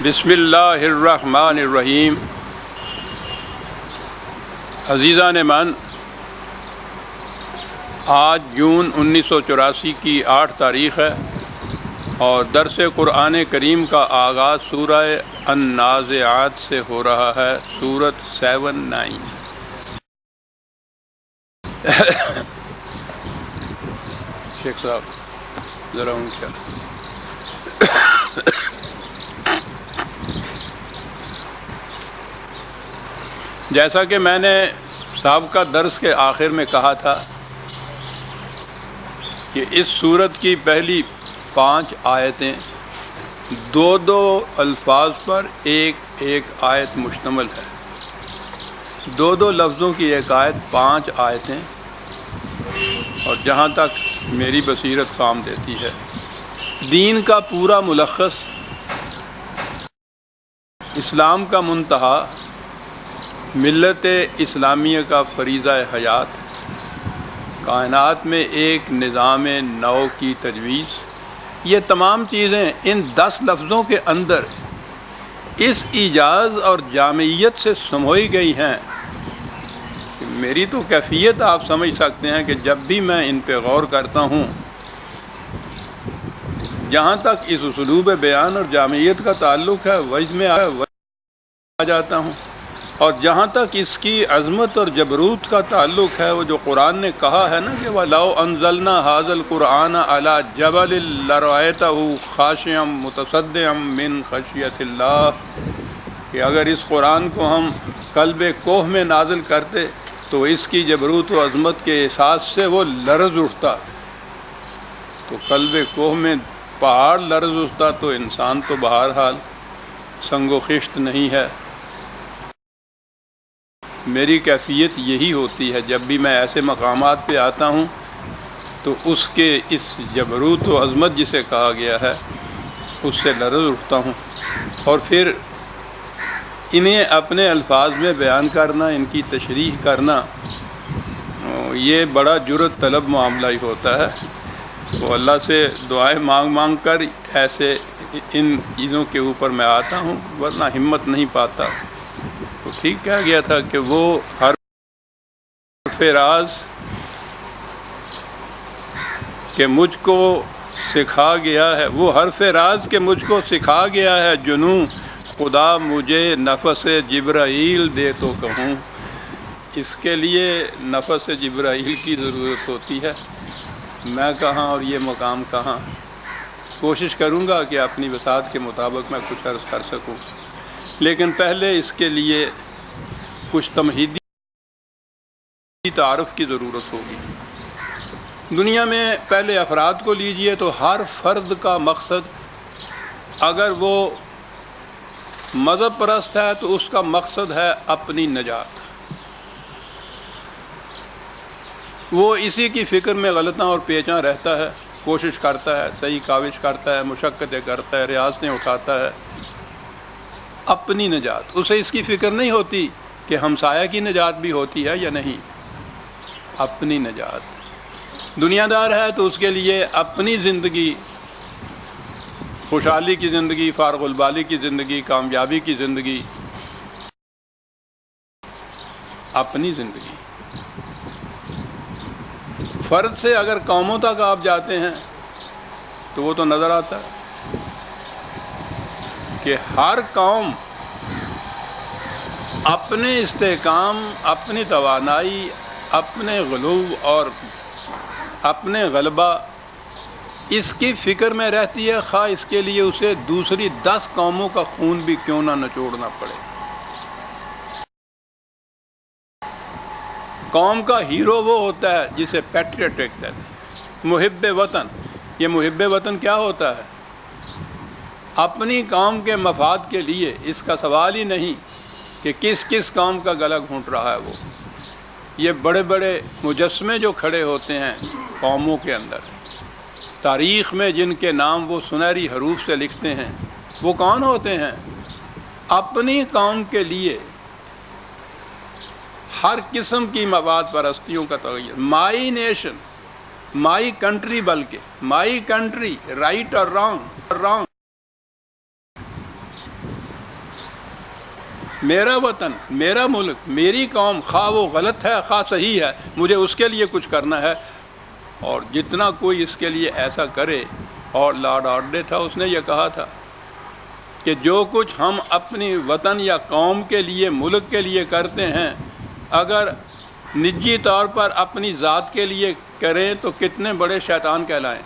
بسم اللہ الرحمن الرحیم۔ عزیزان من، آج جون 1984 کی 8 تاریخ ہے اور درس قرآن کریم کا آغاز سورہ النازعات سے ہو رہا ہے، سورۃ 7-9۔ شیخ صاحب ذرا ان کیا جیسا کہ میں نے سابقہ درس کے آخر میں کہا تھا کہ اس سورت کی پہلی 5 آیتیں دو الفاظ پر ایک آیت مشتمل ہے۔ دو لفظوں کی ایک آیت 5 آیتیں، اور جہاں تک میری بصیرت کام دیتی ہے، دین کا پورا ملخص، اسلام کا منتہا، ملت اسلامیہ کا فریضہ حیات، کائنات میں ایک نظام نو کی تجویز، یہ تمام چیزیں ان 10 لفظوں کے اندر اس ایجاز اور جامعیت سے سموئی گئی ہیں کہ میری تو کیفیت آپ سمجھ سکتے ہیں کہ جب بھی میں ان پہ غور کرتا ہوں، جہاں تک اس اسلوب بیان اور جامعیت کا تعلق ہے وجد میں آ جاتا ہوں، اور جہاں تک اس کی عظمت اور جبروت کا تعلق ہے، وہ جو قرآن نے کہا ہے نا کہ وَلَوْ أَنزَلْنَا هَذَا الْقُرْآنَ عَلَى جَبَلٍ لَرَأَيْتَهُ خَاشِعًا مُتَصَدِّعًا مِّن خَشْيَةِ اللَّهِ، کہ اگر اس قرآن کو ہم قلب کوہ میں نازل کرتے تو اس کی جبروت و عظمت کے احساس سے وہ لرز اٹھتا۔ تو قلب کوہ میں پہاڑ لرز اٹھتا تو انسان تو بہرحال سنگ و خشت نہیں ہے۔ میری کیفیت یہی ہوتی ہے، جب بھی میں ایسے مقامات پہ آتا ہوں تو اس کے اس جبروت و عظمت جسے کہا گیا ہے اس سے لرز اٹھتا ہوں، اور پھر انہیں اپنے الفاظ میں بیان کرنا، ان کی تشریح کرنا، یہ بڑا جرأت طلب معاملہ ہی ہوتا ہے۔ تو اللہ سے دعائیں مانگ کر ایسے ان چیزوں کے اوپر میں آتا ہوں، ورنہ ہمت نہیں پاتا۔ تو ٹھیک کہا گیا تھا کہ وہ حرف راز کہ مجھ کو سکھا گیا ہے، وہ حرف راز کہ مجھ کو سکھا گیا ہے جنوں، خدا مجھے نفس جبرائیل دے تو کہوں۔ اس کے لیے نفس جبرائیل کی ضرورت ہوتی ہے، میں کہاں اور یہ مقام کہاں۔ کوشش کروں گا کہ اپنی وسعت کے مطابق میں کچھ عرض کر سکوں، لیکن پہلے اس کے لیے کچھ تمہیدی تعارف کی ضرورت ہوگی۔ دنیا میں پہلے افراد کو لیجئے تو ہر فرد کا مقصد، اگر وہ مذہب پرست ہے تو اس کا مقصد ہے اپنی نجات۔ وہ اسی کی فکر میں غلطاں اور پیچاں رہتا ہے، کوشش کرتا ہے، صحیح کاوش کرتا ہے، مشقتیں کرتا ہے، ریاستیں اٹھاتا ہے، اپنی نجات۔ اسے اس کی فکر نہیں ہوتی کہ ہمسایہ کی نجات بھی ہوتی ہے یا نہیں، اپنی نجات۔ دنیا دار ہے تو اس کے لیے اپنی زندگی، خوشحالی کی زندگی، فارغ البالی کی زندگی، کامیابی کی زندگی، اپنی زندگی۔ فرد سے اگر قوموں تک آپ جاتے ہیں تو وہ تو نظر آتا ہے کہ ہر قوم اپنے استحکام، اپنی توانائی، اپنے غلو اور اپنے غلبہ، اس کی فکر میں رہتی ہے، خواہ اس کے لیے اسے دوسری 10 قوموں کا خون بھی کیوں نہ نچوڑنا پڑے۔ قوم کا ہیرو وہ ہوتا ہے جسے پیٹریوٹک کہتے ہیں، محب وطن۔ یہ محب وطن کیا ہوتا ہے؟ اپنی قوم کے مفاد کے لیے، اس کا سوال ہی نہیں کہ کس قوم کا گلا گھونٹ رہا ہے وہ۔ یہ بڑے بڑے مجسمے جو کھڑے ہوتے ہیں قوموں کے اندر، تاریخ میں جن کے نام وہ سنہری حروف سے لکھتے ہیں، وہ کون ہوتے ہیں؟ اپنی قوم کے لیے ہر قسم کی مفاد پرستیوں کا تغیر۔ مائی نیشن، مائی کنٹری، بلکہ مائی کنٹری، رائٹ اور رانگ، میرا وطن، میرا ملک، میری قوم، خواہ وہ غلط ہے خواہ صحیح ہے، مجھے اس کے لیے کچھ کرنا ہے۔ اور جتنا کوئی اس کے لیے ایسا کرے، اور لارڈ آرڈے تھا، اس نے یہ کہا تھا کہ جو کچھ ہم اپنی وطن یا قوم کے لیے، ملک کے لیے کرتے ہیں، اگر نجی طور پر اپنی ذات کے لیے کریں تو کتنے بڑے شیطان کہلائیں۔